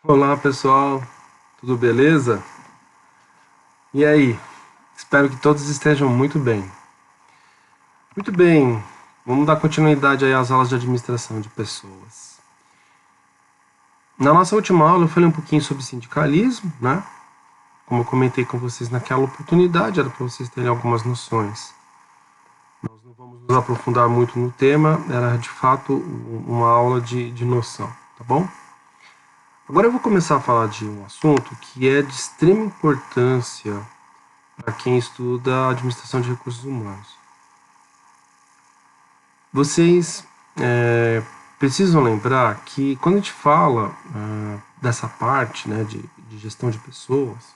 Olá pessoal, tudo beleza? E aí? Espero que todos estejam muito bem. Muito bem, vamos dar continuidade aí às aulas de administração de pessoas. Na nossa última aula eu falei um pouquinho sobre sindicalismo, né? Como eu comentei com vocês naquela oportunidade, era para vocês terem algumas noções. Nós não vamos nos aprofundar muito no tema, era de fato uma aula de noção, tá bom? Agora eu vou começar a falar de um assunto que é de extrema importância para quem estuda administração de recursos humanos. Vocês precisam lembrar que quando a gente fala dessa parte, né, de gestão de pessoas,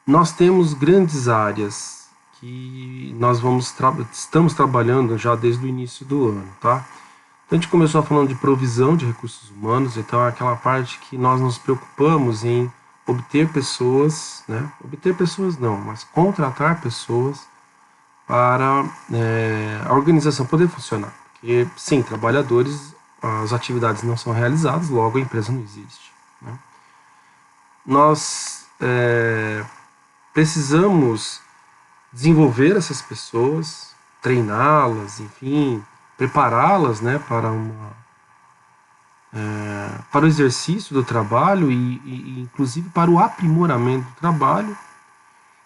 nós temos grandes áreas que nós estamos trabalhando já desde o início do ano, tá? Então a gente começou falando de provisão de recursos humanos, então é aquela parte que nós nos preocupamos em obter pessoas, né? Obter pessoas não, mas contratar pessoas para a organização poder funcionar. Porque, sim, trabalhadores, as atividades não são realizadas, logo a empresa não existe. Né? Nós precisamos desenvolver essas pessoas, treiná-las, enfim, prepará-las, né, para o exercício do trabalho e inclusive para o aprimoramento do trabalho.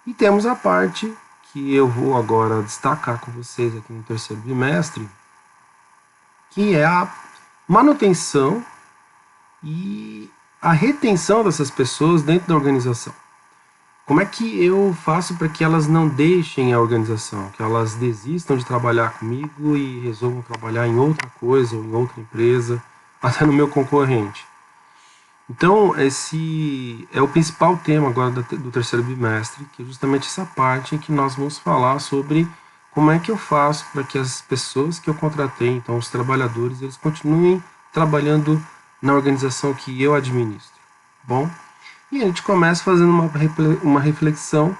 E temos a parte que eu vou agora destacar com vocês aqui no terceiro bimestre, que é a manutenção e a retenção dessas pessoas dentro da organização. Como é que eu faço para que elas não deixem a organização, que elas desistam de trabalhar comigo e resolvam trabalhar em outra coisa ou em outra empresa, até no meu concorrente? Então, esse é o principal tema agora do terceiro bimestre, que é justamente essa parte em que nós vamos falar sobre como é que eu faço para que as pessoas que eu contratei, então os trabalhadores, eles continuem trabalhando na organização que eu administro. Bom, e a gente começa fazendo uma reflexão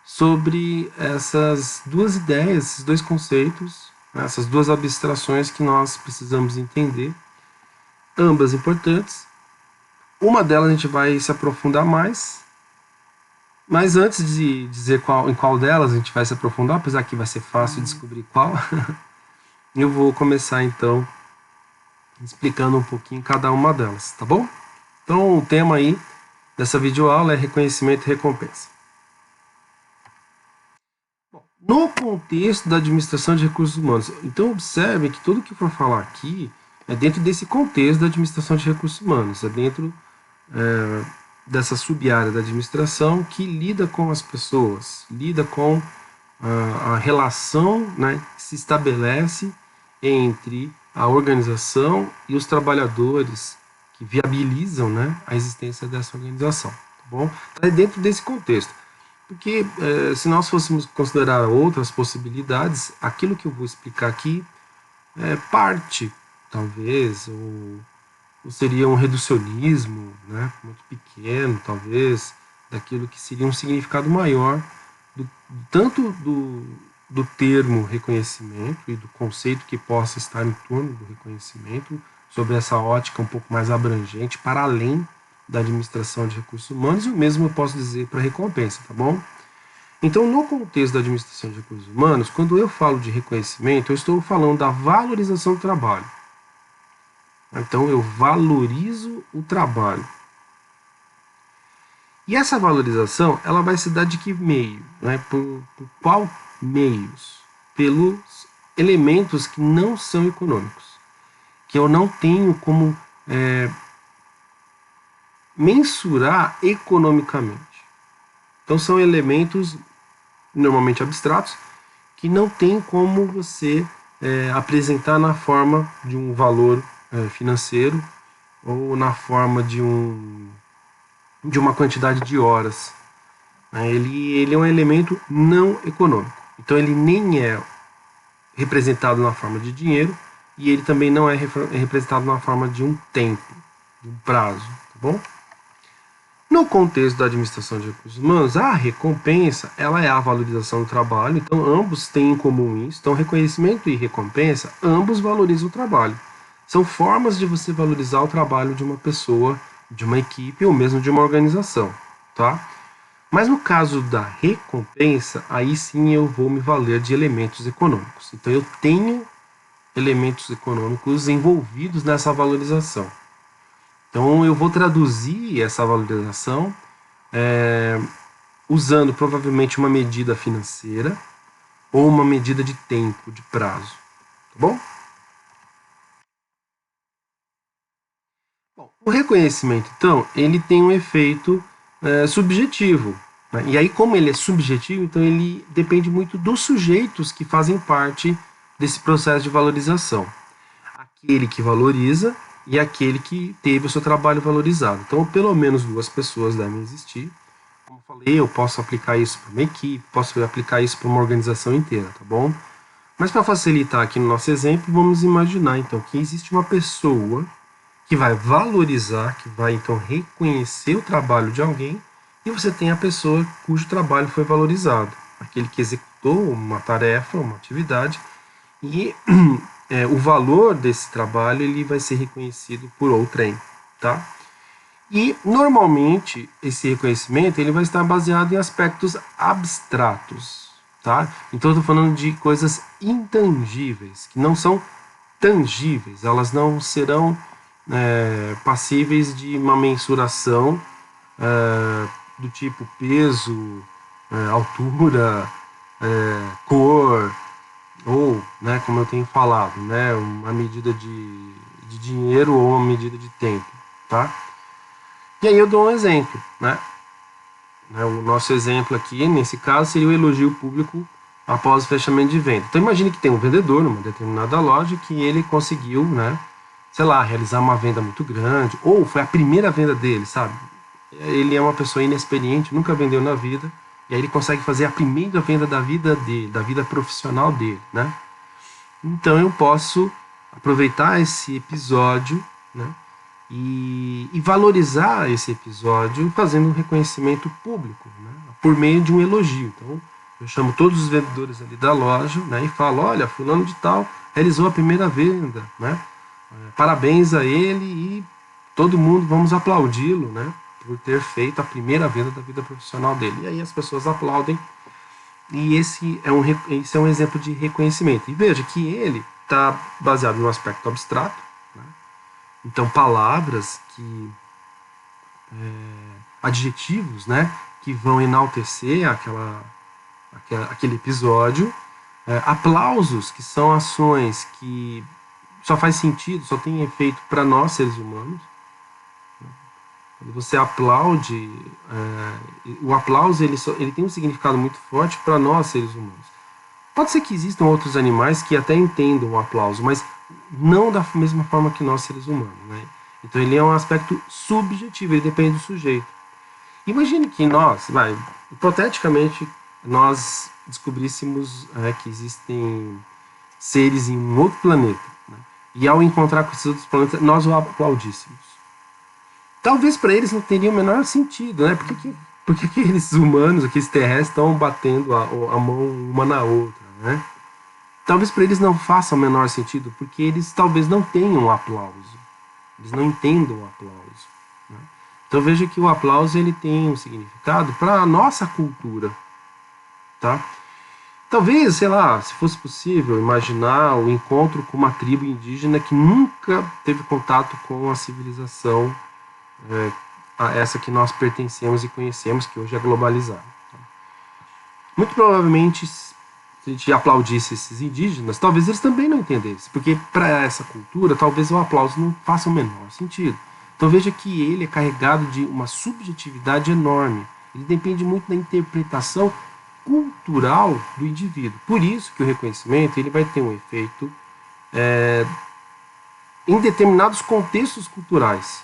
sobre essas duas ideias, esses dois conceitos, né, essas duas abstrações que nós precisamos entender, ambas importantes. Uma delas a gente vai se aprofundar mais, mas antes de dizer em qual delas a gente vai se aprofundar, apesar que vai ser fácil descobrir qual, eu vou começar então explicando um pouquinho cada uma delas, tá bom? Então o tema aí dessa videoaula é reconhecimento e recompensa. Bom, no contexto da administração de recursos humanos, então observe que tudo que eu for falar aqui é dentro desse contexto da administração de recursos humanos, é dentro dessa sub-área da administração que lida com as pessoas, lida com a relação, né, que se estabelece entre a organização e os trabalhadores que viabilizam, né, a existência dessa organização. Tá bom? Então, é dentro desse contexto. Porque se nós fôssemos considerar outras possibilidades, aquilo que eu vou explicar aqui é parte, talvez, ou seria um reducionismo, né, muito pequeno, talvez, daquilo que seria um significado maior, tanto do termo reconhecimento e do conceito que possa estar em torno do reconhecimento, sobre essa ótica um pouco mais abrangente, para além da administração de recursos humanos, e o mesmo eu posso dizer para a recompensa, tá bom? Então, no contexto da administração de recursos humanos, quando eu falo de reconhecimento, eu estou falando da valorização do trabalho. Então, eu valorizo o trabalho. E essa valorização, ela vai se dar de que meio? Né? Por qual meios? Pelos elementos que não são econômicos, que eu não tenho como mensurar economicamente. Então, são elementos normalmente abstratos que não tem como você apresentar na forma de um valor financeiro ou na forma de uma quantidade de horas. Ele é um elemento não econômico. Então ele nem é representado na forma de dinheiro e ele também não é representado na forma de um tempo, de um prazo, tá bom? No contexto da administração de recursos humanos, a recompensa ela é a valorização do trabalho, então ambos têm em comum isso. Então reconhecimento e recompensa, ambos valorizam o trabalho. São formas de você valorizar o trabalho de uma pessoa, de uma equipe ou mesmo de uma organização, tá? Mas no caso da recompensa, aí sim eu vou me valer de elementos econômicos. Então eu tenho elementos econômicos envolvidos nessa valorização. Então eu vou traduzir essa valorização usando provavelmente uma medida financeira ou uma medida de tempo, de prazo, tá bom? Bom, o reconhecimento, então, ele tem um efeito subjetivo. Né? E aí, como ele é subjetivo, então ele depende muito dos sujeitos que fazem parte desse processo de valorização. Aquele que valoriza e aquele que teve o seu trabalho valorizado. Então, pelo menos duas pessoas devem existir. Como eu falei, eu posso aplicar isso para uma equipe, posso aplicar isso para uma organização inteira, tá bom? Mas para facilitar aqui no nosso exemplo, vamos imaginar então que existe uma pessoa que vai valorizar, que vai então reconhecer o trabalho de alguém, e você tem a pessoa cujo trabalho foi valorizado, aquele que executou uma tarefa, uma atividade, e o valor desse trabalho ele vai ser reconhecido por outrem, tá? E normalmente esse reconhecimento ele vai estar baseado em aspectos abstratos, tá? Então eu estou falando de coisas intangíveis, que não são tangíveis, elas não serão passíveis de uma mensuração do tipo peso, altura, cor, ou, né, como eu tenho falado, né, uma medida de dinheiro ou uma medida de tempo, tá? E aí eu dou um exemplo, né? O nosso exemplo aqui, nesse caso, seria o elogio público após o fechamento de venda. Então imagine que tem um vendedor numa determinada loja que ele conseguiu, né, sei lá, realizar uma venda muito grande, ou foi a primeira venda dele, sabe? Ele é uma pessoa inexperiente, nunca vendeu na vida, e aí ele consegue fazer a primeira venda da vida dele, da vida profissional dele, né? Então eu posso aproveitar esse episódio, né, e valorizar esse episódio fazendo um reconhecimento público, né, por meio de um elogio. Então eu chamo todos os vendedores ali da loja, né, e falo, olha, fulano de tal realizou a primeira venda, né, parabéns a ele e todo mundo vamos aplaudi-lo, né, por ter feito a primeira venda da vida profissional dele. E aí as pessoas aplaudem e esse é um exemplo de reconhecimento. E veja que ele está baseado no aspecto abstrato, né? Então palavras que adjetivos, né, que vão enaltecer aquele episódio, aplausos que são ações que só faz sentido, só tem efeito para nós seres humanos. Quando você aplaude, o aplauso ele tem um significado muito forte para nós seres humanos. Pode ser que existam outros animais que até entendam o aplauso, mas não da mesma forma que nós seres humanos, né? Então ele é um aspecto subjetivo, ele depende do sujeito. Imagine que hipoteticamente, nós descobríssemos que existem seres em um outro planeta, né? E ao encontrar com esses outros planetas, nós o aplaudíssemos. Talvez para eles não teria o menor sentido, né? Por que aqueles humanos, aqueles terrestres estão batendo a mão uma na outra, né? Talvez para eles não faça o menor sentido, porque eles talvez não tenham aplauso. Eles não entendam o aplauso, né? Então veja que o aplauso ele tem um significado para a nossa cultura, tá? Talvez, sei lá, se fosse possível imaginar o encontro com uma tribo indígena que nunca teve contato com a civilização a essa que nós pertencemos e conhecemos, que hoje é globalizada. Muito provavelmente, se a gente aplaudisse esses indígenas, talvez eles também não entendessem, porque para essa cultura, talvez o aplauso não faça o menor sentido. Então veja que ele é carregado de uma subjetividade enorme. Ele depende muito da interpretação cultural do indivíduo. Por isso que o reconhecimento ele vai ter um efeito em determinados contextos culturais.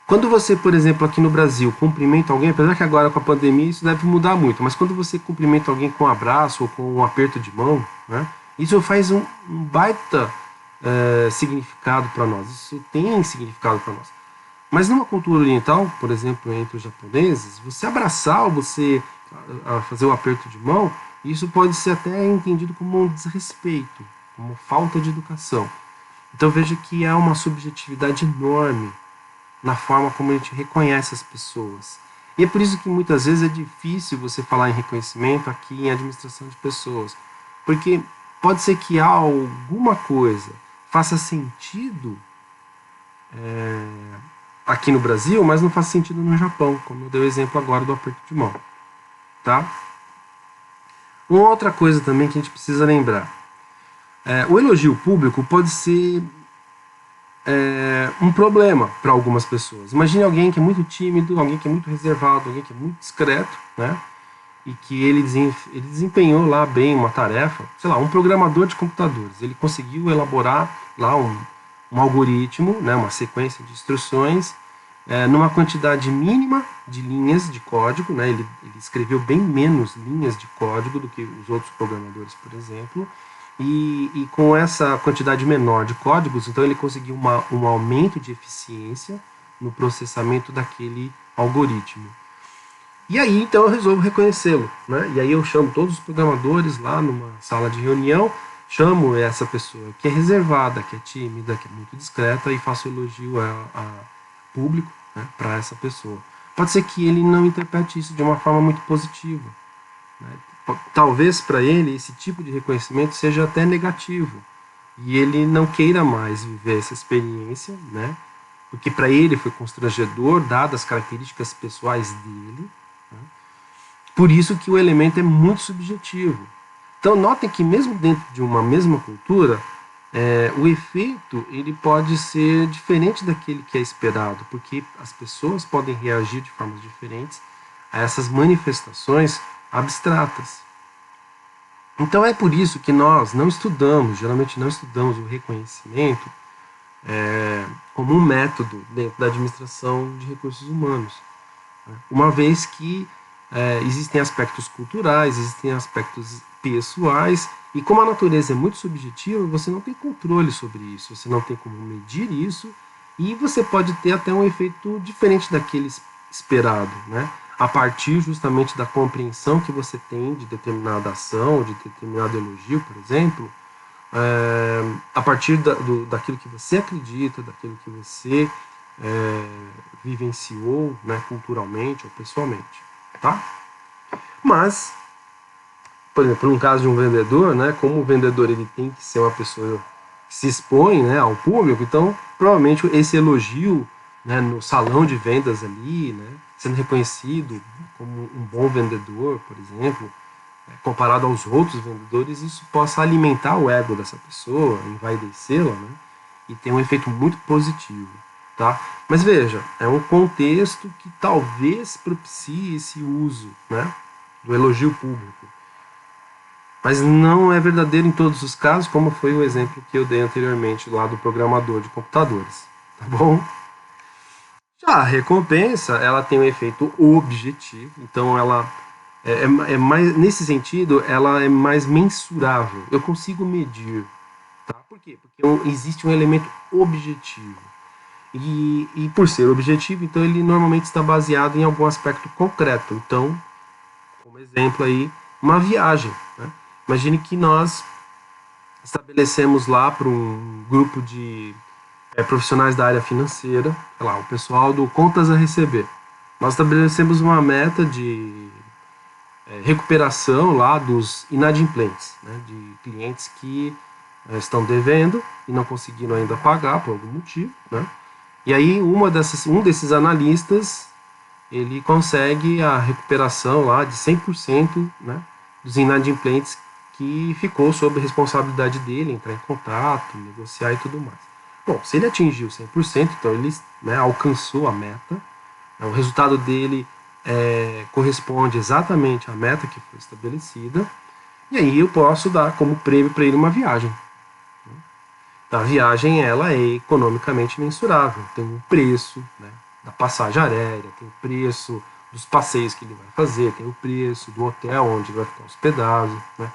Quando você, por exemplo, aqui no Brasil, cumprimenta alguém, apesar que agora com a pandemia isso deve mudar muito, mas quando você cumprimenta alguém com um abraço ou com um aperto de mão, né, isso faz um baita significado para nós. Isso tem significado para nós. Mas numa cultura oriental, por exemplo, entre os japoneses, você abraçar ou você fazer o aperto de mão, isso pode ser até entendido como um desrespeito, como falta de educação. Então veja que há uma subjetividade enorme na forma como a gente reconhece as pessoas. E é por isso que muitas vezes é difícil você falar em reconhecimento aqui em administração de pessoas, porque pode ser que alguma coisa faça sentido aqui no Brasil, mas não faça sentido no Japão, como eu dei o exemplo agora do aperto de mão. Tá? Uma outra coisa também que a gente precisa lembrar. O elogio público pode ser um problema para algumas pessoas. Imagine alguém que é muito tímido, alguém que é muito reservado, alguém que é muito discreto, né? E que ele desempenhou lá bem uma tarefa, sei lá, um programador de computadores. Ele conseguiu elaborar lá um algoritmo, né, uma sequência de instruções, numa quantidade mínima de linhas de código, né? Ele escreveu bem menos linhas de código do que os outros programadores, por exemplo, e com essa quantidade menor de códigos, então ele conseguiu um aumento de eficiência no processamento daquele algoritmo. E aí, então, eu resolvo reconhecê-lo, né? E aí eu chamo todos os programadores lá numa sala de reunião, chamo essa pessoa que é reservada, que é tímida, que é muito discreta, e faço elogio a público, né, para essa pessoa. Pode ser que ele não interprete isso de uma forma muito positiva, né? Talvez para ele esse tipo de reconhecimento seja até negativo, e ele não queira mais viver essa experiência, né? Porque para ele foi constrangedor, dadas as características pessoais dele. Por isso que o elemento é muito subjetivo. Então notem que mesmo dentro de uma mesma cultura, o efeito ele pode ser diferente daquele que é esperado, porque as pessoas podem reagir de formas diferentes a essas manifestações abstratas. Então é por isso que nós não estudamos, geralmente não estudamos o reconhecimento como um método dentro da administração de recursos humanos, né? Uma vez que existem aspectos culturais, existem aspectos pessoais, e como a natureza é muito subjetiva, você não tem controle sobre isso, você não tem como medir isso, e você pode ter até um efeito diferente daquele esperado, né? A partir justamente da compreensão que você tem de determinada ação, de determinado elogio, por exemplo, a partir daquilo que você acredita, daquilo que você vivenciou, né, culturalmente ou pessoalmente, tá? Mas, por exemplo, no caso de um vendedor, né, como o vendedor ele tem que ser uma pessoa que se expõe, né, ao público, então provavelmente esse elogio, né, no salão de vendas ali, né, sendo reconhecido como um bom vendedor, por exemplo, comparado aos outros vendedores, isso possa alimentar o ego dessa pessoa, envaidecê-la, né, e ter um efeito muito positivo. Tá? Mas veja, é um contexto que talvez propicie esse uso, né, do elogio público. Mas não é verdadeiro em todos os casos, como foi o exemplo que eu dei anteriormente lá do programador de computadores. Tá bom? Já a recompensa, ela tem um efeito objetivo, então ela é mais, nesse sentido, ela é mais mensurável. Eu consigo medir. Tá? Por quê? Porque existe um elemento objetivo. E por ser objetivo, então ele normalmente está baseado em algum aspecto concreto. Então, como exemplo aí, uma viagem, né? Imagine que nós estabelecemos lá para um grupo de profissionais da área financeira, sei lá, o pessoal do contas a receber. Nós estabelecemos uma meta de recuperação lá dos inadimplentes, né? De clientes que estão devendo e não conseguiram ainda pagar por algum motivo, né? E aí um desses analistas, ele consegue a recuperação lá de 100%, né, dos inadimplentes que ficou sob responsabilidade dele, entrar em contato, negociar e tudo mais. Bom, se ele atingiu 100%, então ele, né, alcançou a meta, né, o resultado dele corresponde exatamente à meta que foi estabelecida, e aí eu posso dar como prêmio para ele uma viagem. A viagem ela é economicamente mensurável, tem um preço, né, da passagem aérea, tem o preço dos passeios que ele vai fazer, tem o preço do hotel onde ele vai ficar hospedado, né,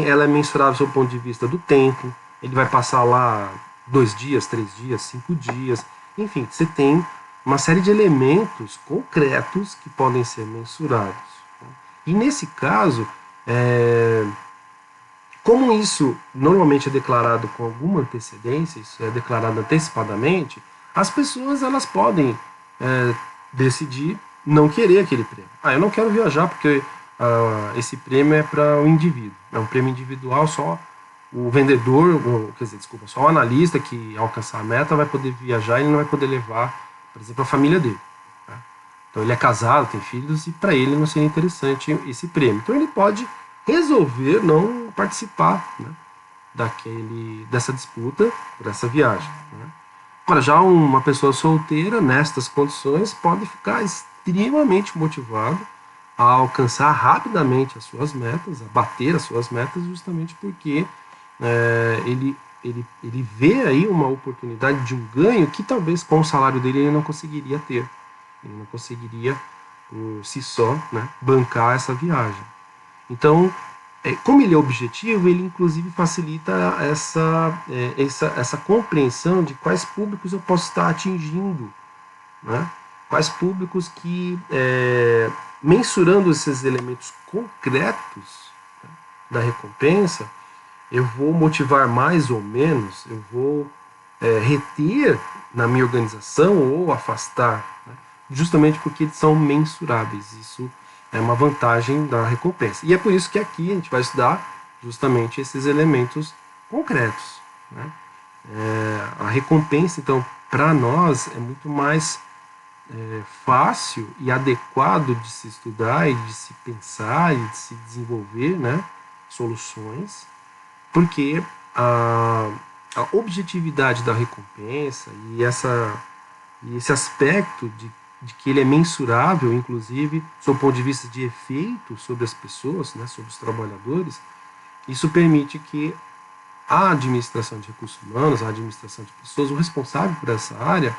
ela é mensurável do ponto de vista do tempo, ele vai passar lá 2 dias, 3 dias, 5 dias, enfim, você tem uma série de elementos concretos que podem ser mensurados. Né? E nesse caso, Como isso normalmente é declarado com alguma antecedência, isso é declarado antecipadamente, as pessoas elas podem decidir não querer aquele prêmio. Eu não quero viajar porque esse prêmio é para o indivíduo, é um prêmio individual, só o vendedor, só o analista que alcançar a meta vai poder viajar e ele não vai poder levar, por exemplo, a família dele. Tá? Então ele é casado, tem filhos e para ele não seria interessante esse prêmio. Então ele pode resolver não participar, né, dessa disputa, dessa viagem. Né? Agora, já uma pessoa solteira, nestas condições, pode ficar extremamente motivado a alcançar rapidamente as suas metas, a bater as suas metas, justamente porque ele vê aí uma oportunidade de um ganho que talvez com o salário dele ele não conseguiria ter. Ele não conseguiria, por si só, né, bancar essa viagem. Então, como ele é objetivo, ele inclusive facilita essa compreensão de quais públicos eu posso estar atingindo, né? Quais públicos que, mensurando esses elementos concretos, né, da recompensa, eu vou motivar mais ou menos, eu vou reter na minha organização ou afastar, né? Justamente porque eles são mensuráveis. Isso é uma vantagem da recompensa. E é por isso que aqui a gente vai estudar justamente esses elementos concretos. Né? A recompensa, então, para nós é muito mais fácil e adequado de se estudar e de se pensar e de se desenvolver, né, soluções, porque a objetividade da recompensa e esse aspecto de que ele é mensurável, inclusive, sob o ponto de vista de efeito sobre as pessoas, né, sobre os trabalhadores, isso permite que a administração de recursos humanos, a administração de pessoas, o responsável por essa área,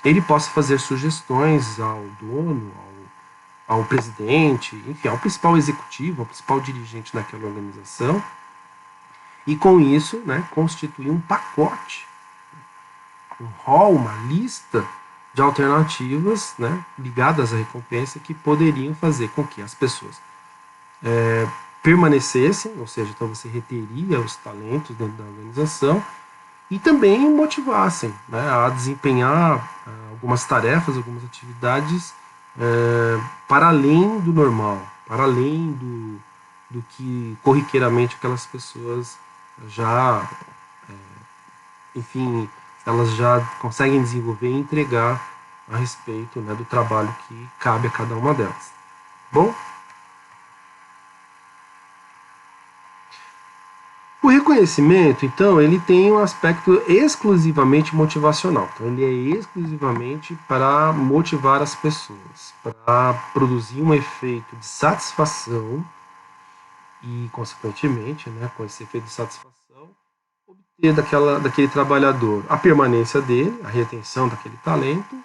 ele possa fazer sugestões ao dono, ao presidente, enfim, ao principal executivo, ao principal dirigente daquela organização, e com isso, né, constituir um pacote, um rol, uma lista de alternativas, né, ligadas à recompensa que poderiam fazer com que as pessoas permanecessem, ou seja, então você reteria os talentos dentro da organização e também motivassem, né, a desempenhar algumas tarefas, algumas atividades para além do normal, para além do que corriqueiramente aquelas pessoas já, enfim, elas já conseguem desenvolver e entregar a respeito, né, do trabalho que cabe a cada uma delas. Bom, o reconhecimento, então, ele tem um aspecto exclusivamente motivacional. Então, ele é exclusivamente para motivar as pessoas, para produzir um efeito de satisfação e, consequentemente, né, com esse efeito de satisfação, obter daquele trabalhador a permanência dele, a retenção daquele talento,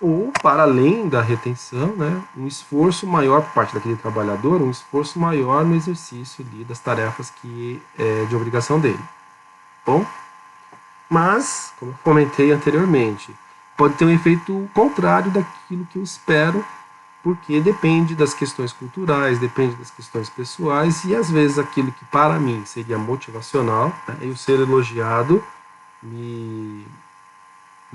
ou, para além da retenção, né, um esforço maior por parte daquele trabalhador, um esforço maior no exercício ali das tarefas que é de obrigação dele. Bom, mas, como eu comentei anteriormente, pode ter um efeito contrário daquilo que eu espero, porque depende das questões culturais, depende das questões pessoais, e às vezes aquilo que para mim seria motivacional, né, eu ser elogiado, me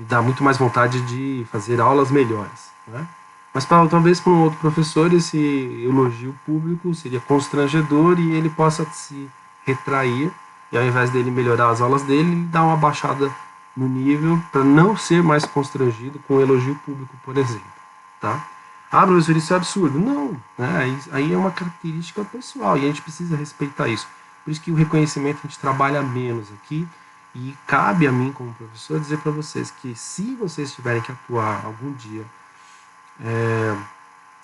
dá muito mais vontade de fazer aulas melhores. Né? Mas talvez para um outro professor esse elogio público seria constrangedor e ele possa se retrair e ao invés dele melhorar as aulas dele, ele dá uma baixada no nível para não ser mais constrangido com o elogio público, por exemplo. Tá? Professor, isso é absurdo. Não, né? Aí é uma característica pessoal e a gente precisa respeitar isso. Por isso que o reconhecimento a gente trabalha menos aqui. E cabe a mim, como professor, dizer para vocês que se vocês tiverem que atuar algum dia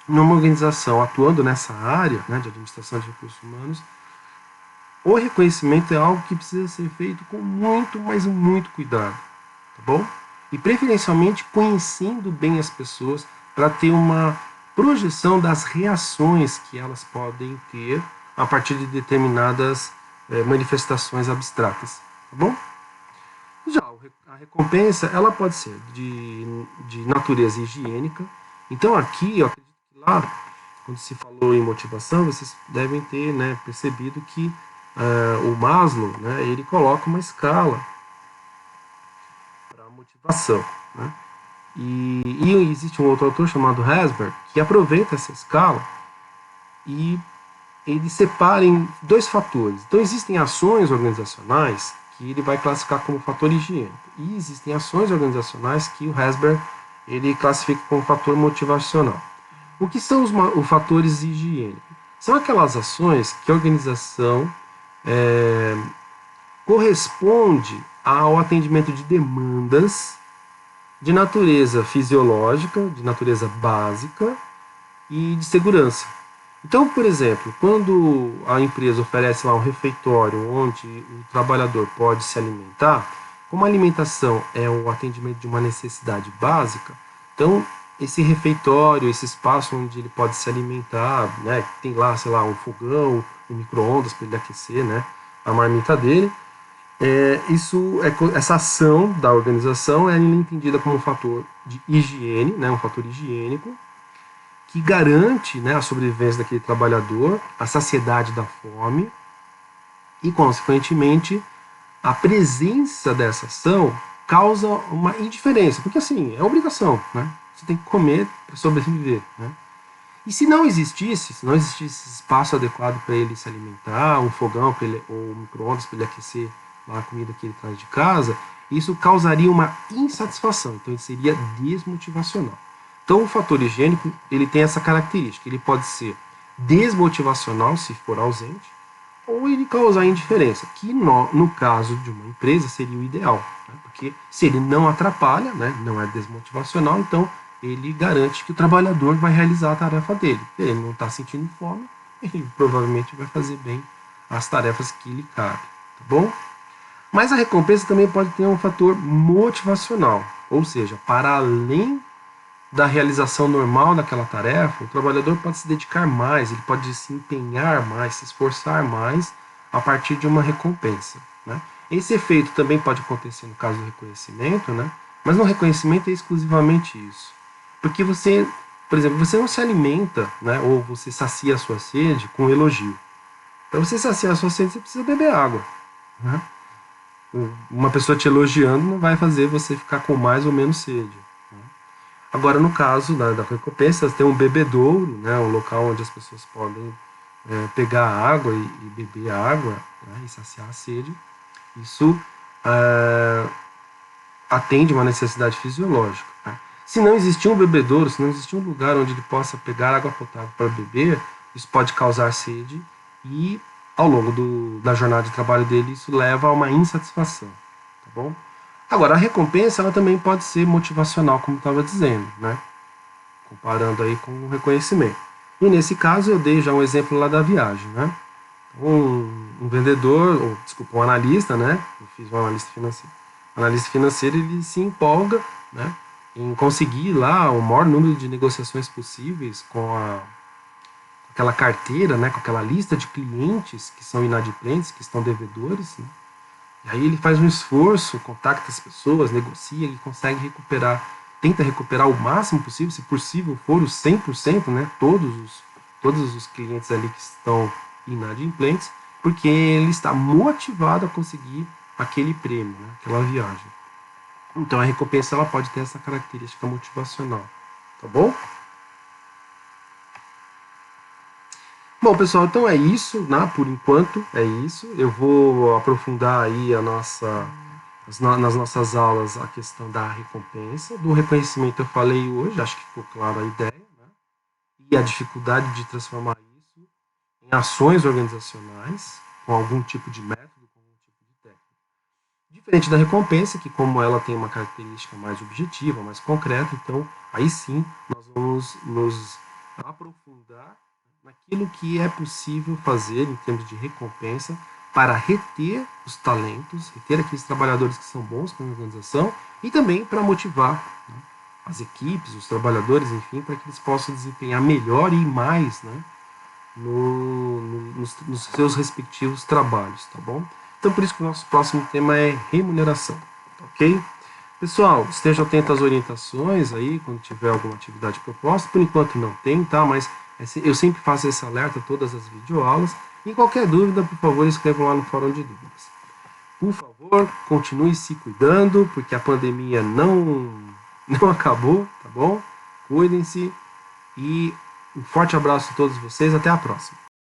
numa organização atuando nessa área, né, de administração de recursos humanos, o reconhecimento é algo que precisa ser feito com muito, mas muito cuidado, tá bom? E preferencialmente conhecendo bem as pessoas para ter uma projeção das reações que elas podem ter a partir de determinadas manifestações abstratas, tá bom? Já a recompensa, ela pode ser de natureza higiênica. Então aqui, eu acredito que lá, quando se falou em motivação, vocês devem ter, né, percebido que o Maslow, né, ele coloca uma escala para motivação, né? E existe um outro autor chamado Herzberg que aproveita essa escala e ele separa em dois fatores. Então existem ações organizacionais que ele vai classificar como fator higiênico e existem ações organizacionais que o Herzberg ele classifica como fator motivacional. O que são os fatores higiênicos? São aquelas ações que a organização corresponde ao atendimento de demandas de natureza fisiológica, de natureza básica e de segurança. Então, por exemplo, quando a empresa oferece lá um refeitório onde o trabalhador pode se alimentar, como a alimentação é o atendimento de uma necessidade básica, então esse refeitório, esse espaço onde ele pode se alimentar, né, tem lá, sei lá, um fogão, um micro-ondas para ele aquecer, né, a marmita dele, essa ação da organização é entendida como um fator de higiene, né, um fator higiênico, que garante, né, a sobrevivência daquele trabalhador, a saciedade da fome e, consequentemente, a presença dessa ação causa uma indiferença, porque assim, é obrigação, né? Você tem que comer para sobreviver, né? E se não existisse espaço adequado para ele se alimentar, um fogão para ele, ou um micro-ondas para ele aquecer lá a comida que ele traz de casa, isso causaria uma insatisfação, então ele seria desmotivacional. Então o fator higiênico ele tem essa característica, ele pode ser desmotivacional se for ausente, ou ele causar indiferença, que no caso de uma empresa seria o ideal, né? Porque se ele não atrapalha, né, não é desmotivacional, então ele garante que o trabalhador vai realizar a tarefa dele. Se ele não está sentindo fome, ele provavelmente vai fazer bem as tarefas que lhe cabem, tá bom? Mas a recompensa também pode ter um fator motivacional, ou seja, para além da realização normal daquela tarefa, o trabalhador pode se dedicar mais, ele pode se empenhar mais, se esforçar mais a partir de uma recompensa, né? Esse efeito também pode acontecer no caso do reconhecimento, né? Mas no reconhecimento é exclusivamente isso. Porque você, por exemplo, você não se alimenta, né, ou você sacia a sua sede com elogio. Para você saciar a sua sede, você precisa beber água, né? Uma pessoa te elogiando não vai fazer você ficar com mais ou menos sede. Agora, no caso da recompensa, tem um bebedouro, né, um local onde as pessoas podem pegar água e beber água, né, e saciar a sede. Isso atende uma necessidade fisiológica, né? Se não existir um bebedouro, se não existir um lugar onde ele possa pegar água potável para beber, isso pode causar sede e, ao longo da jornada de trabalho dele, isso leva a uma insatisfação, tá bom? Agora, a recompensa ela também pode ser motivacional, como estava dizendo, né? Comparando aí com o reconhecimento. E nesse caso eu dei já um exemplo lá da viagem, né? Um vendedor, ou desculpa, um analista, né? Eu fiz um analista financeiro. O analista financeiro ele se empolga, né, em conseguir lá o maior número de negociações possíveis com aquela carteira, né, com aquela lista de clientes que são inadimplentes, que estão devedores, né? E aí ele faz um esforço, contacta as pessoas, negocia e consegue recuperar, tenta recuperar o máximo possível, se possível for os 100%, né, todos os clientes ali que estão inadimplentes, porque ele está motivado a conseguir aquele prêmio, né, aquela viagem. Então a recompensa ela pode ter essa característica motivacional, tá bom? Bom, pessoal, então é isso, né? Por enquanto é isso. Eu vou aprofundar aí nas nossas aulas a questão da recompensa. Do reconhecimento eu falei hoje, acho que ficou clara a ideia, né? E a dificuldade de transformar isso em ações organizacionais, com algum tipo de método, com algum tipo de técnica. Diferente da recompensa, que como ela tem uma característica mais objetiva, mais concreta, então aí sim nós vamos nos aprofundar naquilo que é possível fazer em termos de recompensa para reter os talentos, reter aqueles trabalhadores que são bons para a organização e também para motivar, né, as equipes, os trabalhadores, enfim, para que eles possam desempenhar melhor e mais, né, nos seus respectivos trabalhos, tá bom? Então, por isso que o nosso próximo tema é remuneração, tá ok? Pessoal, estejam atentos às orientações aí, quando tiver alguma atividade proposta. Por enquanto não tem, tá? Mas eu sempre faço esse alerta, todas as videoaulas. E qualquer dúvida, por favor, escrevam lá no fórum de dúvidas. Por favor, continue se cuidando, porque a pandemia não acabou, tá bom? Cuidem-se e um forte abraço a todos vocês. Até a próxima.